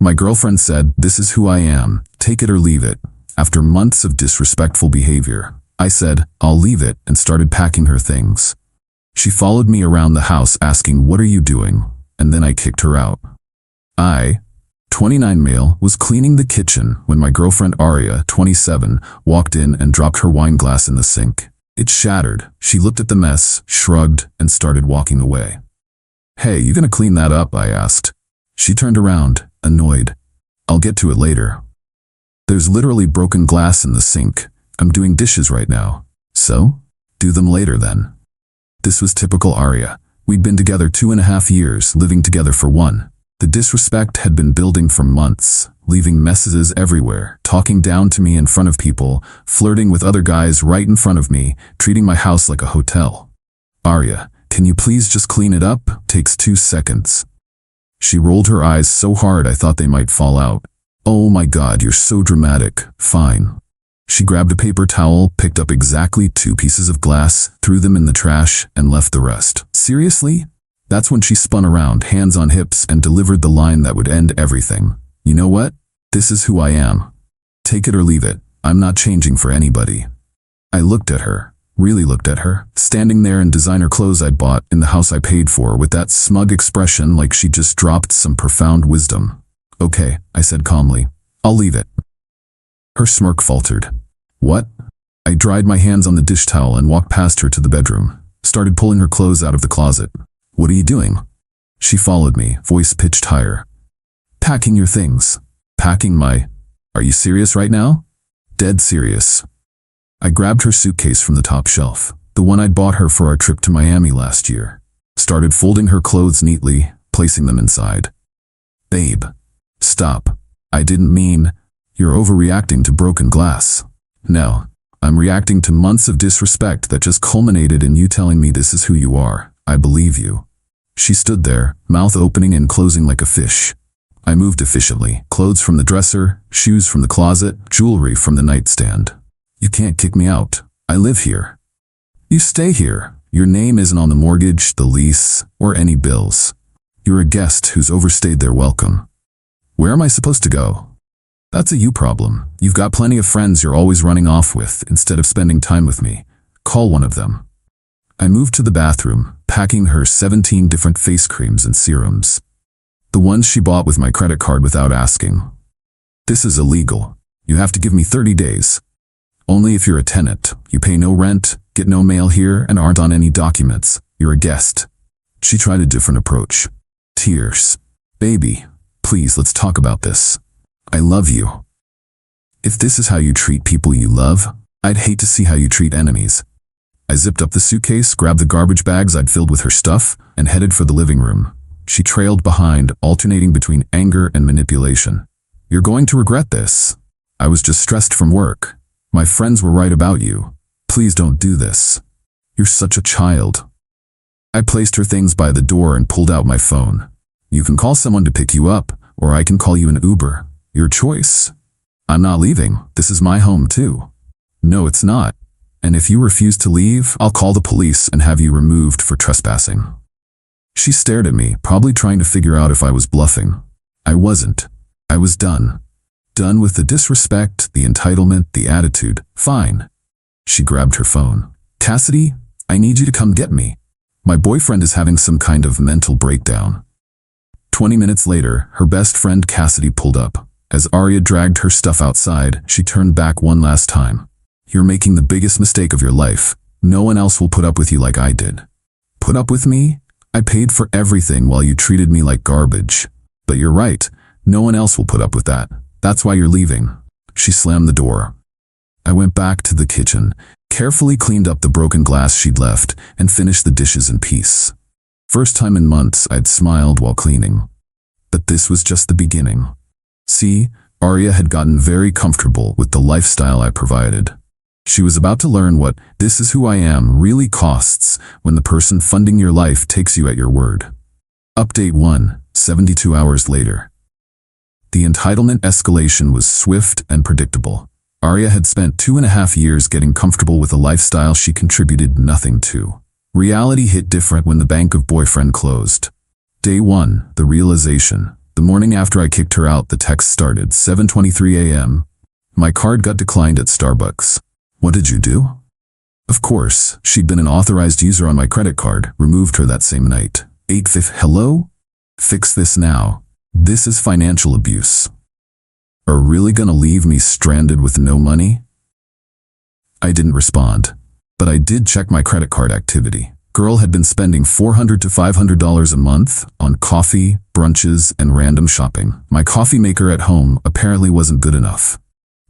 My girlfriend said, "This is who I am, take it or leave it." After months of disrespectful behavior, I said, "I'll leave it," and started packing her things. She followed me around the house asking, "What are you doing?" And then I kicked her out. I, 29 male, was cleaning the kitchen when my girlfriend Aria, 27, walked in and dropped her wine glass in the sink. It shattered. She looked at the mess, shrugged, and started walking away. "Hey, you gonna clean that up?" I asked. She turned around, annoyed. "I'll get to it later." "There's literally broken glass in the sink. I'm doing dishes right now." "So? Do them later then." This was typical Aria. We'd been together 2.5 years, living together for 1. The disrespect had been building for months, leaving messages everywhere, talking down to me in front of people, flirting with other guys right in front of me, treating my house like a hotel. "Aria, can you please just clean it up? Takes 2 seconds." She rolled her eyes so hard I thought they might fall out. "Oh my God, you're so dramatic." "Fine." She grabbed a paper towel, picked up exactly 2 pieces of glass, threw them in the trash, and left the rest. "Seriously?" That's when she spun around, hands on hips, and delivered the line that would end everything. "You know what? This is who I am. Take it or leave it. I'm not changing for anybody." I looked at her, really looked at her, standing there in designer clothes I'd bought in the house I paid for, with that smug expression like she just dropped some profound wisdom. "Okay," I said calmly. "I'll leave it." Her smirk faltered. "What?" I dried my hands on the dish towel and walked past her to the bedroom, started pulling her clothes out of the closet. "What are you doing?" She followed me, voice pitched higher. "Packing your things." "Packing my... Are you serious right now?" "Dead serious." I grabbed her suitcase from the top shelf, the one I'd bought her for our trip to Miami last year, started folding her clothes neatly, placing them inside. "Babe, stop. I didn't mean... You're overreacting to broken glass." "No, I'm reacting to months of disrespect that just culminated in you telling me this is who you are. I believe you." She stood there, mouth opening and closing like a fish. I moved efficiently, clothes from the dresser, shoes from the closet, jewelry from the nightstand. "You can't kick me out. I live here." "You stay here. Your name isn't on the mortgage, the lease, or any bills. You're a guest who's overstayed their welcome." "Where am I supposed to go?" "That's a you problem. You've got plenty of friends you're always running off with instead of spending time with me. Call one of them." I moved to the bathroom, packing her 17 different face creams and serums. The ones she bought with my credit card without asking. "This is illegal. You have to give me 30 days. Only if you're a tenant. You pay no rent, get no mail here, and aren't on any documents. You're a guest." She tried a different approach. Tears. "Baby, please, let's talk about this. I love you. If this is how you treat people you love, I'd hate to see how you treat enemies." I zipped up the suitcase, grabbed the garbage bags I'd filled with her stuff, and headed for the living room. She trailed behind, alternating between anger and manipulation. "You're going to regret this. I was just stressed from work. My friends were right about you. Please don't do this. You're such a child." I placed her things by the door and pulled out my phone. "You can call someone to pick you up, or I can call you an Uber. Your choice. I'm not leaving. This is my home too." "No, it's not. And if you refuse to leave, I'll call the police and have you removed for trespassing." She stared at me, probably trying to figure out if I was bluffing. I wasn't. I was done. Done with the disrespect, the entitlement, the attitude. "Fine." She grabbed her phone. "Cassidy, I need you to come get me. My boyfriend is having some kind of mental breakdown." 20 minutes later, her best friend Cassidy pulled up. As Aria dragged her stuff outside, she turned back one last time. "You're making the biggest mistake of your life. No one else will put up with you like I did." "Put up with me? I paid for everything while you treated me like garbage. But you're right, no one else will put up with that. That's why you're leaving." She slammed the door. I went back to the kitchen, carefully cleaned up the broken glass she'd left, and finished the dishes in peace. First time in months I'd smiled while cleaning. But this was just the beginning. See, Aria had gotten very comfortable with the lifestyle I provided. She was about to learn what "this is who I am" really costs when the person funding your life takes you at your word. Update 1, 72 hours later. The entitlement escalation was swift and predictable. Aria had spent 2.5 years getting comfortable with a lifestyle she contributed nothing to. Reality hit different when the bank of boyfriend closed. Day 1, the realization. The morning after I kicked her out, the text started, 7:23 a.m. My card got declined at Starbucks. What did you do? Of course, she'd been an authorized user on my credit card, removed her that same night. 8:5 Hello? Fix this now. This is financial abuse. Are really gonna leave me stranded with no money? I didn't respond, but I did check my credit card activity. Girl had been spending $400 to $500 a month on coffee, brunches, and random shopping. My coffee maker at home apparently wasn't good enough.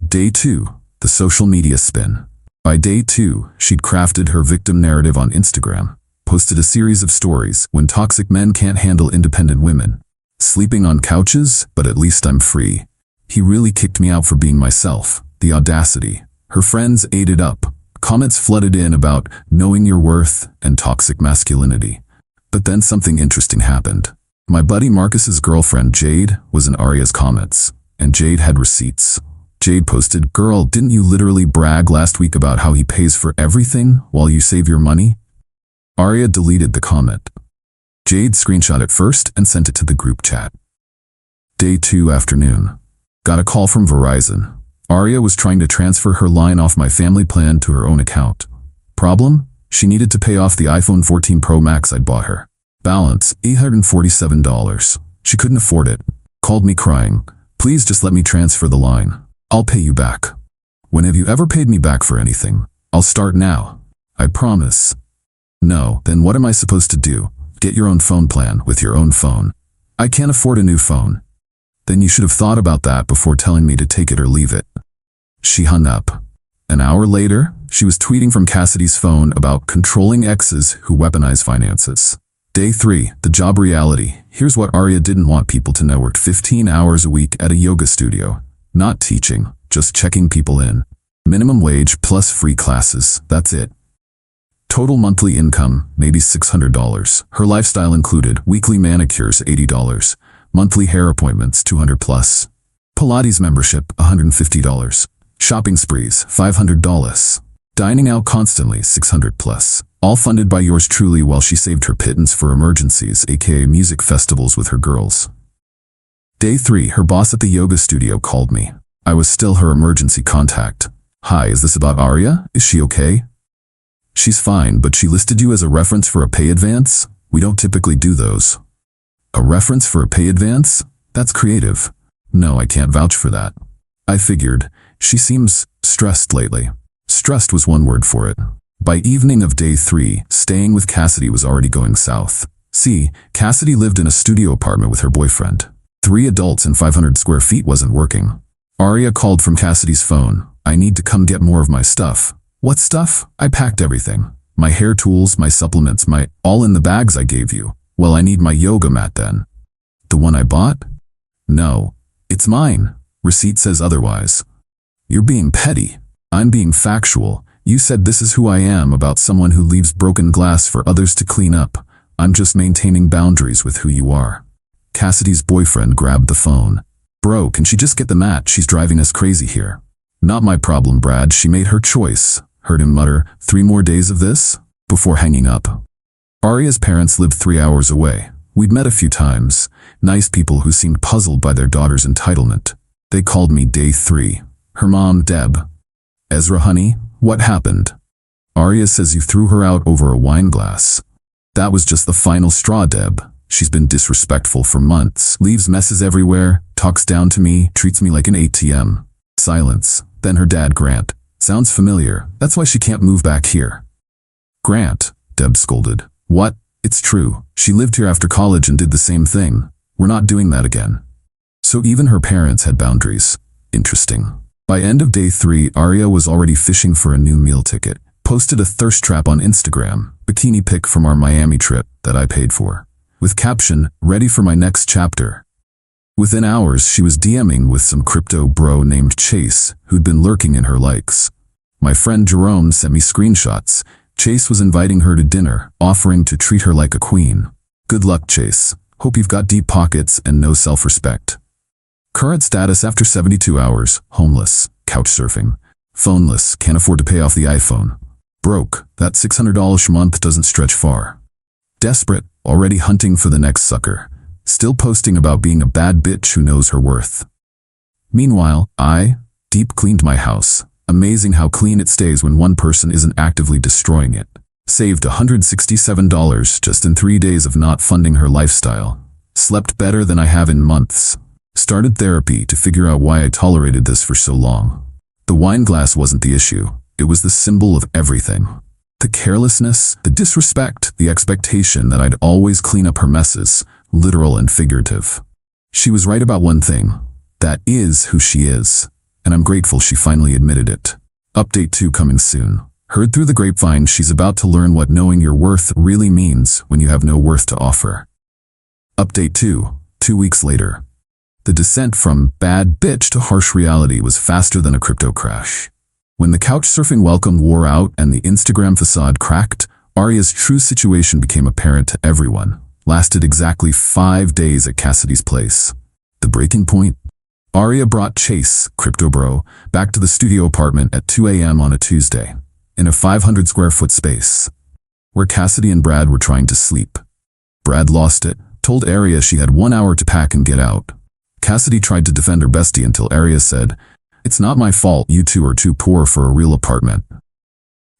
Day 2, the social media spin. By day 2, she'd crafted her victim narrative on Instagram, posted a series of stories when toxic men can't handle independent women. Sleeping on couches, but at least I'm free. He really kicked me out for being myself. The audacity. Her friends ate it up. Comments flooded in about knowing your worth and toxic masculinity. But then something interesting happened. My buddy Marcus's girlfriend Jade was in Aria's comments, and Jade had receipts. Jade posted, "Girl, didn't you literally brag last week about how he pays for everything while you save your money?" Aria deleted the comment. Jade screenshot it first and sent it to the group chat. Day 2 afternoon. Got a call from Verizon. Aria was trying to transfer her line off my family plan to her own account. Problem? She needed to pay off the iPhone 14 Pro Max I'd bought her. Balance, $847. She couldn't afford it. Called me crying. "Please just let me transfer the line. I'll pay you back." When have you ever paid me back for anything? I'll start now. I promise. No, then what am I supposed to do? Get your own phone plan with your own phone. I can't afford a new phone. Then you should have thought about that before telling me to take it or leave it. She hung up. An hour later, she was tweeting from Cassidy's phone about controlling exes who weaponize finances. Day 3, the job reality. Here's what Aria didn't want people to know. Worked 15 hours a week at a yoga studio. Not teaching, just checking people in. Minimum wage plus free classes, that's it. Total monthly income, maybe $600. Her lifestyle included weekly manicures, $80. Monthly hair appointments, $200 plus. Pilates membership, $150. Shopping sprees, $500. Dining out constantly, $600 plus. All funded by yours truly while she saved her pittance for emergencies, aka music festivals with her girls. Day 3, her boss at the yoga studio called me. I was still her emergency contact. "Hi, is this about Aria? Is she okay?" "She's fine, but she listed you as a reference for a pay advance. We don't typically do those." "A reference for a pay advance? That's creative." "No, I can't vouch for that." I figured. She seems stressed lately. Stressed was one word for it. By evening of day 3, staying with Cassidy was already going south. See, Cassidy lived in a studio apartment with her boyfriend. 3 adults and 500 square feet wasn't working. Aria called from Cassidy's phone. "I need to come get more of my stuff." "What stuff?" "I packed everything. My hair tools, my supplements, all in the bags I gave you." "Well, I need my yoga mat then." "The one I bought?" "No. It's mine. Receipt says otherwise." "You're being petty." "I'm being factual. You said this is who I am about someone who leaves broken glass for others to clean up. I'm just maintaining boundaries with who you are." Cassidy's boyfriend grabbed the phone. "Bro, can she just get the mat? She's driving us crazy here." "Not my problem, Brad. She made her choice." Heard him mutter, 3 more days of this? Before hanging up. Aria's parents lived 3 hours away. We'd met a few times. Nice people who seemed puzzled by their daughter's entitlement. They called me day 3. Her mom, Deb. "Ezra, honey, what happened?" "Aria says you threw her out over a wine glass." "That was just the final straw, Deb. She's been disrespectful for months. Leaves messes everywhere, talks down to me, treats me like an ATM." Silence. Then her dad, Grant. "Sounds familiar. That's why she can't move back here." "Grant," Deb scolded. "What? It's true. She lived here after college and did the same thing. We're not doing that again." So even her parents had boundaries. Interesting. By end of day 3, Aria was already fishing for a new meal ticket. Posted a thirst trap on Instagram, bikini pic from our Miami trip that I paid for. With caption, "Ready for my next chapter." Within hours, she was DMing with some crypto bro named Chase, who'd been lurking in her likes. My friend Jerome sent me screenshots. Chase was inviting her to dinner, offering to treat her like a queen. Good luck, Chase. Hope you've got deep pockets and no self-respect. Current status after 72 hours, homeless, couch surfing. Phoneless, can't afford to pay off the iPhone. Broke, that $600 a month doesn't stretch far. Desperate, already hunting for the next sucker. still posting about being a bad bitch who knows her worth. Meanwhile, I deep cleaned my house. Amazing how clean it stays when one person isn't actively destroying it. Saved $167 just in 3 days of not funding her lifestyle. Slept better than I have in months. Started therapy to figure out why I tolerated this for so long. The wine glass wasn't the issue. It was the symbol of everything. The carelessness, the disrespect, the expectation that I'd always clean up her messes, literal and figurative. She was right about one thing. That is who she is. And I'm grateful she finally admitted it. Update 2 coming soon. Heard through the grapevine she's about to learn what knowing your worth really means when you have no worth to offer. Update 2, 2 weeks later. The descent from bad bitch to harsh reality was faster than a crypto crash. When the couchsurfing welcome wore out and the Instagram facade cracked, Aria's true situation became apparent to everyone. Lasted exactly 5 days at Cassidy's place. The breaking point? Aria brought Chase, crypto bro, back to the studio apartment at 2 a.m. on a Tuesday, in a 500 square foot space, where Cassidy and Brad were trying to sleep. Brad lost it, told Aria she had 1 hour to pack and get out. Cassidy tried to defend her bestie until Aria said, "It's not my fault, you two are too poor for a real apartment."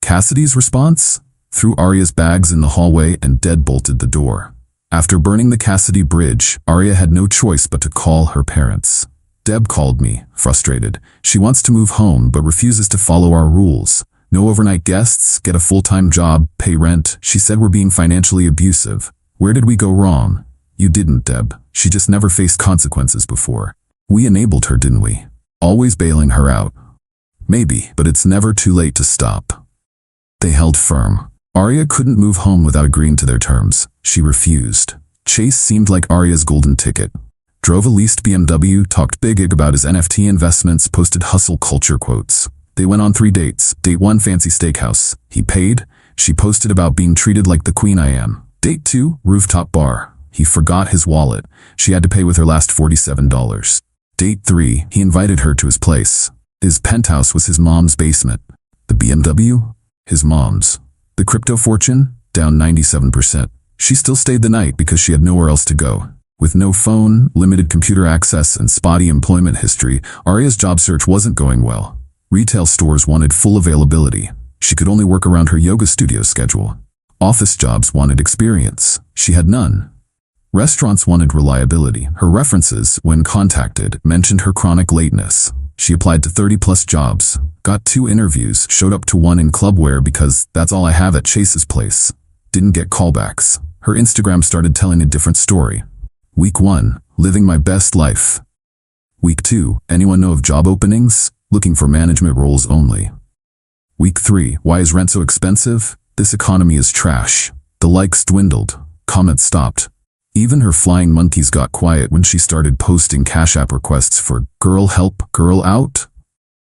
Cassidy's response? Threw Aria's bags in the hallway and deadbolted the door. After burning the Cassidy bridge, Aria had no choice but to call her parents. Deb called me, frustrated. She wants to move home but refuses to follow our rules. No overnight guests, get a full-time job, pay rent. She said we're being financially abusive. Where did we go wrong? You didn't, Deb. She just never faced consequences before. We enabled her, didn't we? Always bailing her out. Maybe, but it's never too late to stop. They held firm. Aria couldn't move home without agreeing to their terms. She refused. Chase seemed like Aria's golden ticket. Drove a leased BMW, talked big about his NFT investments, posted hustle culture quotes. They went on 3 dates. Date 1, fancy steakhouse. He paid. She posted about being treated like the queen I am. Date 2, rooftop bar. He forgot his wallet. She had to pay with her last $47. Date 3, he invited her to his place. His penthouse was his mom's basement. The BMW? His mom's. The crypto fortune? Down 97%. She still stayed the night because she had nowhere else to go. With no phone, limited computer access, and spotty employment history, Aria's job search wasn't going well. Retail stores wanted full availability. She could only work around her yoga studio schedule. Office jobs wanted experience. She had none. Restaurants wanted reliability. Her references, when contacted, mentioned her chronic lateness. She applied to 30-plus jobs, got 2 interviews, showed up to one in clubwear because that's all I have at Chase's place. Didn't get callbacks. Her Instagram started telling a different story. Week 1, living my best life. Week 2, anyone know of job openings? Looking for management roles only. Week 3, why is rent so expensive? This economy is trash. The likes dwindled. Comments stopped. Even her flying monkeys got quiet when she started posting Cash App requests for girl help, girl out.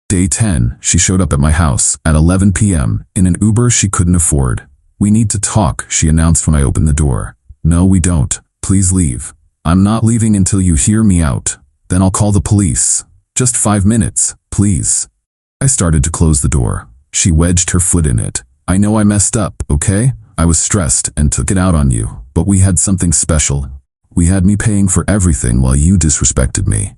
Day 10, she showed up at my house at 11 p.m. in an Uber she couldn't afford. "We need to talk," she announced when I opened the door. "No, we don't. Please leave." "I'm not leaving until you hear me out. Then I'll call the police." "Just 5 minutes, please." I started to close the door. She wedged her foot in it. "I know I messed up, okay? I was stressed and took it out on you. But we had something special. We had me paying for everything while you disrespected me.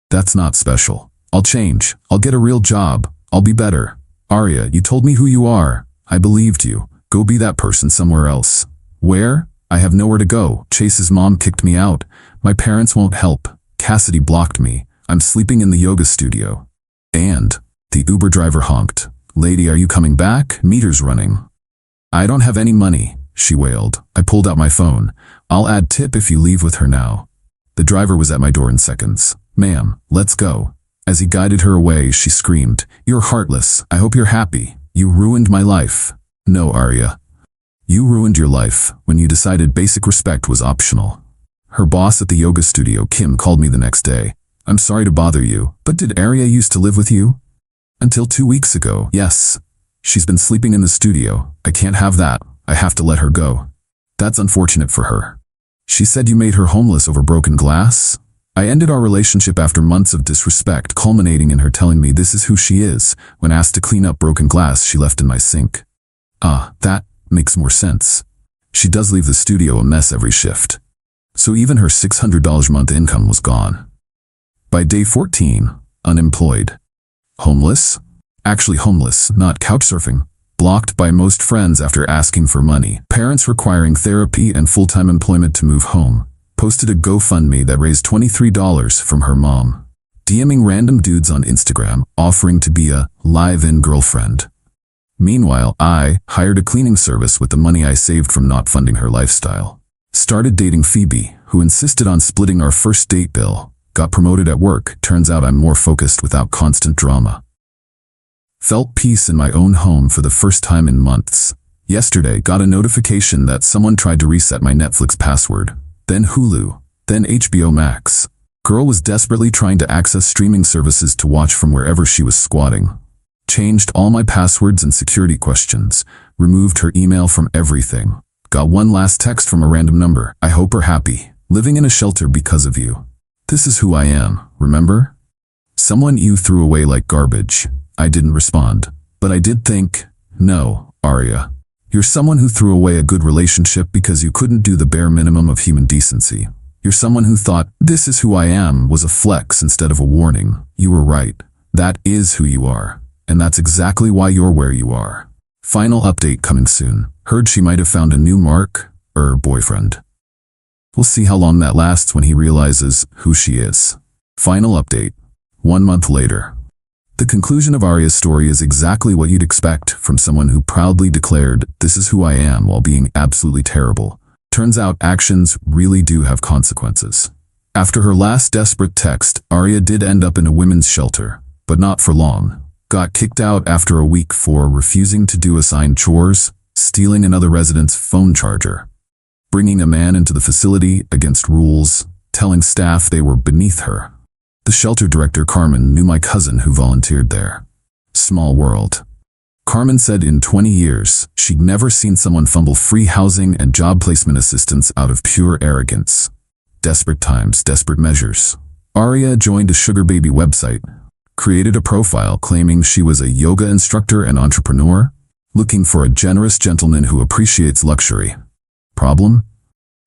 That's not special. I'll change. I'll get a real job. I'll be better. Aria, you told me who you are. I believed you. Go be that person somewhere else." "Where? I have nowhere to go. Chase's mom kicked me out. My parents won't help. Cassidy blocked me. I'm sleeping in the yoga studio." And the Uber driver honked. "Lady, are you coming back? Meter's running." "I don't have any money," she wailed. I pulled out my phone. "I'll add tip if you leave with her now." The driver was at my door in seconds. "Ma'am, let's go." As he guided her away, she screamed, "You're heartless. I hope you're happy. You ruined my life." "No, Aria. You ruined your life when you decided basic respect was optional." Her boss at the yoga studio, Kim, called me the next day. "I'm sorry to bother you, but did Aria used to live with you?" "Until 2 weeks ago, yes. She's been sleeping in the studio. I can't have that. I have to let her go." "That's unfortunate for her." "She said you made her homeless over broken glass?" I ended our relationship after months of disrespect, culminating in her telling me this is who she is when asked to clean up broken glass she left in my sink. "Ah, that makes more sense. She does leave the studio a mess every shift." So even her $600 a month income was gone. By day 14, unemployed. Homeless? Actually homeless, not couchsurfing. Blocked by most friends after asking for money. Parents requiring therapy and full-time employment to move home. Posted a GoFundMe that raised $23 from her mom. DMing random dudes on Instagram, offering to be a live-in girlfriend. Meanwhile, I hired a cleaning service with the money I saved from not funding her lifestyle. Started dating Phoebe, who insisted on splitting our first date bill. Got promoted at work, turns out I'm more focused without constant drama. Felt peace in my own home for the first time in months. Yesterday, got a notification that someone tried to reset my Netflix password. Then Hulu, then HBO Max. Girl was desperately trying to access streaming services to watch from wherever she was squatting. Changed all my passwords and security questions. Removed her email from everything. Got one last text from a random number. I hope we're happy. Living in a shelter because of you. This is who I am, remember? Someone you threw away like garbage. I didn't respond. But I did think, no, Arya. You're someone who threw away a good relationship because you couldn't do the bare minimum of human decency. You're someone who thought, this is who I am, was a flex instead of a warning. You were right. That is who you are. And that's exactly why you're where you are. Final update coming soon. Heard she might have found a new boyfriend. We'll see how long that lasts when he realizes who she is. Final update. 1 month later. The conclusion of Arya's story is exactly what you'd expect from someone who proudly declared, this is who I am, while being absolutely terrible. Turns out actions really do have consequences. After her last desperate text, Arya did end up in a women's shelter, but not for long. Got kicked out after a week for refusing to do assigned chores, stealing another resident's phone charger, bringing a man into the facility against rules, telling staff they were beneath her. The shelter director, Carmen, knew my cousin who volunteered there. Small world. Carmen said in 20 years, she'd never seen someone fumble free housing and job placement assistance out of pure arrogance. Desperate times, desperate measures. Arya joined a sugar baby website, created a profile claiming she was a yoga instructor and entrepreneur, looking for a generous gentleman who appreciates luxury. Problem?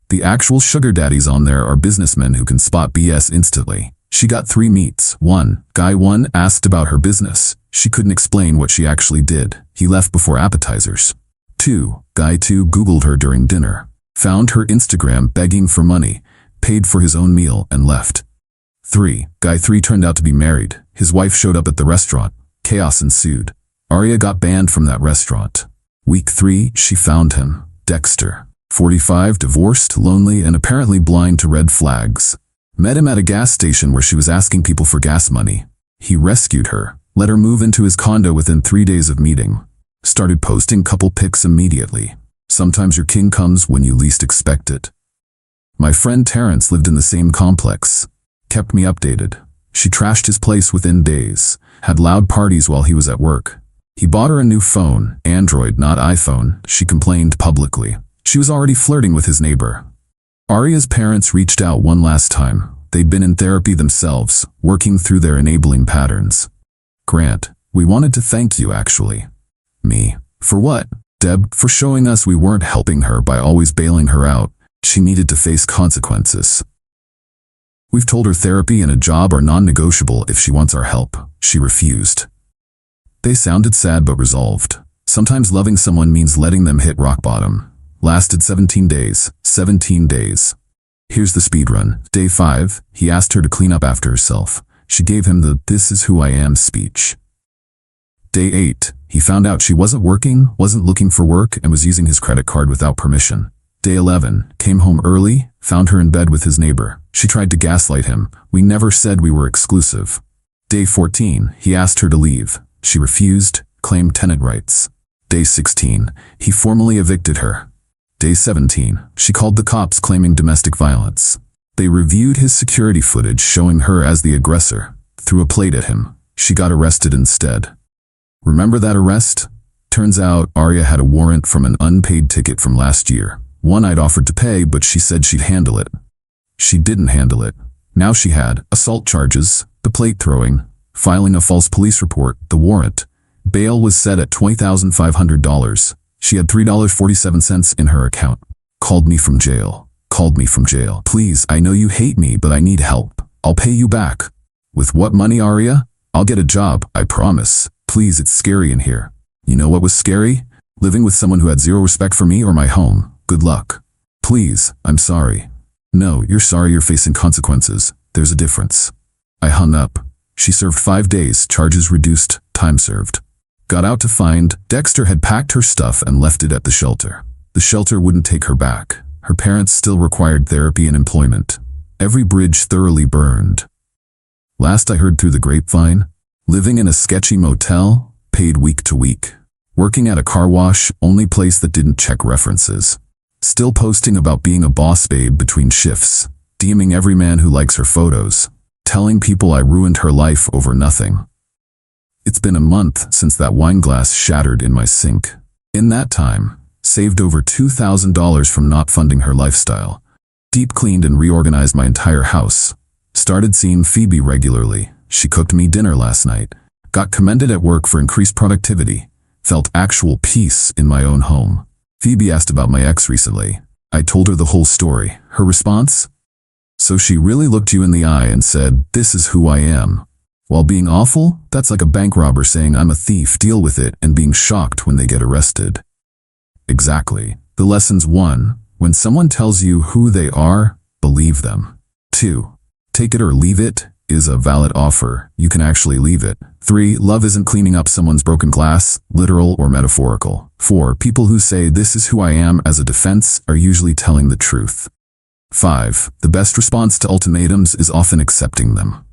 The actual sugar daddies on there are businessmen who can spot BS instantly. She got 3 meets. 1. Guy 1 asked about her business. She couldn't explain what she actually did. He left before appetizers. 2. Guy 2 Googled her during dinner. Found her Instagram begging for money, paid for his own meal and left. 3. Guy 3 turned out to be married. His wife showed up at the restaurant. Chaos ensued. Arya got banned from that restaurant. Week 3, she found him. Dexter. 45, divorced, lonely, and apparently blind to red flags. Met him at a gas station where she was asking people for gas money. He rescued her, let her move into his condo within 3 days of meeting. Started posting couple pics immediately. Sometimes your king comes when you least expect it. My friend Terrence lived in the same complex. Kept me updated. She trashed his place within days. Had loud parties while he was at work. He bought her a new phone, Android, not iPhone. She complained publicly. She was already flirting with his neighbor. Arya's parents reached out one last time. They'd been in therapy themselves, working through their enabling patterns. Grant, we wanted to thank you actually. Me. For what? Deb, for showing us we weren't helping her by always bailing her out. She needed to face consequences. We've told her therapy and a job are non-negotiable if she wants our help. She refused. They sounded sad but resolved. Sometimes loving someone means letting them hit rock bottom. Lasted 17 days. 17 days. Here's the speed run. Day 5, he asked her to clean up after herself. She gave him the "this is who I am" speech. Day 8, he found out she wasn't working, wasn't looking for work, and was using his credit card without permission. Day 11, came home early, found her in bed with his neighbor. She tried to gaslight him. We never said we were exclusive. Day 14, he asked her to leave. She refused, claimed tenant rights. Day 16, he formally evicted her. Day 17, she called the cops claiming domestic violence. They reviewed his security footage showing her as the aggressor, threw a plate at him. She got arrested instead. Remember that arrest? Turns out Arya had a warrant from an unpaid ticket from last year. One I'd offered to pay, but she said she'd handle it. She didn't handle it. Now she had assault charges, the plate throwing, filing a false police report, the warrant. Bail was set at $20,500. She had $3.47 in her account. Called me from jail. called me from jail. Please, I know you hate me, but I need help. I'll pay you back. With what money, Arya? I'll get a job, I promise. Please, it's scary in here. You know what was scary? Living with someone who had zero respect for me or my home. Good luck. Please, I'm sorry. No, you're sorry, you're facing consequences. There's a difference. I hung up. She served 5 days, charges reduced, time served. Got out to find Dexter had packed her stuff and left it at the shelter. The shelter wouldn't take her back. Her parents still required therapy and employment. Every bridge thoroughly burned. Last I heard through the grapevine, living in a sketchy motel, paid week to week. Working at a car wash, only place that didn't check references. Still posting about being a boss babe between shifts. DMing every man who likes her photos. Telling people I ruined her life over nothing. It's been a month since that wine glass shattered in my sink. In that time, saved over $2,000 from not funding her lifestyle. Deep cleaned and reorganized my entire house. Started seeing Phoebe regularly. She cooked me dinner last night. Got commended at work for increased productivity. Felt actual peace in my own home. Phoebe asked about my ex recently. I told her the whole story. Her response? So she really looked you in the eye and said, "This is who I am." While being awful, that's like a bank robber saying I'm a thief, deal with it, and being shocked when they get arrested. Exactly. The lessons: 1. When someone tells you who they are, believe them. 2. Take it or leave it is a valid offer. You can actually leave it. 3. Love isn't cleaning up someone's broken glass, literal or metaphorical. 4. People who say "this is who I am" as a defense are usually telling the truth. 5. The best response to ultimatums is often accepting them.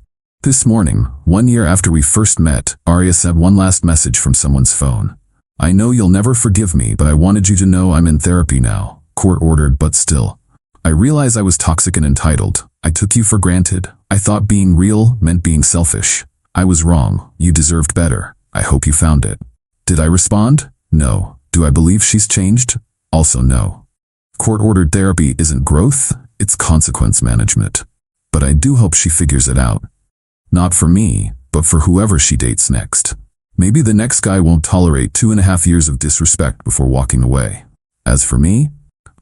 This morning, 1 year after we first met, Arya sent one last message from someone's phone. I know you'll never forgive me, but I wanted you to know I'm in therapy now. Court ordered, but still. I realize I was toxic and entitled. I took you for granted. I thought being real meant being selfish. I was wrong. You deserved better. I hope you found it. Did I respond? No. Do I believe she's changed? Also no. Court-ordered therapy isn't growth, it's consequence management. But I do hope she figures it out. Not for me, but for whoever she dates next. Maybe the next guy won't tolerate 2.5 years of disrespect before walking away. As for me,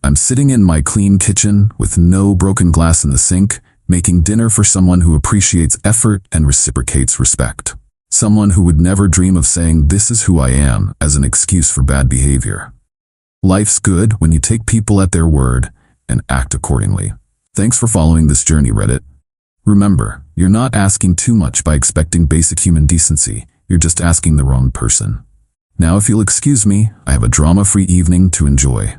I'm sitting in my clean kitchen with no broken glass in the sink, making dinner for someone who appreciates effort and reciprocates respect. Someone who would never dream of saying "this is who I am" as an excuse for bad behavior. Life's good when you take people at their word and act accordingly. Thanks for following this journey, Reddit. Remember, you're not asking too much by expecting basic human decency. You're just asking the wrong person. Now, if you'll excuse me, I have a drama-free evening to enjoy.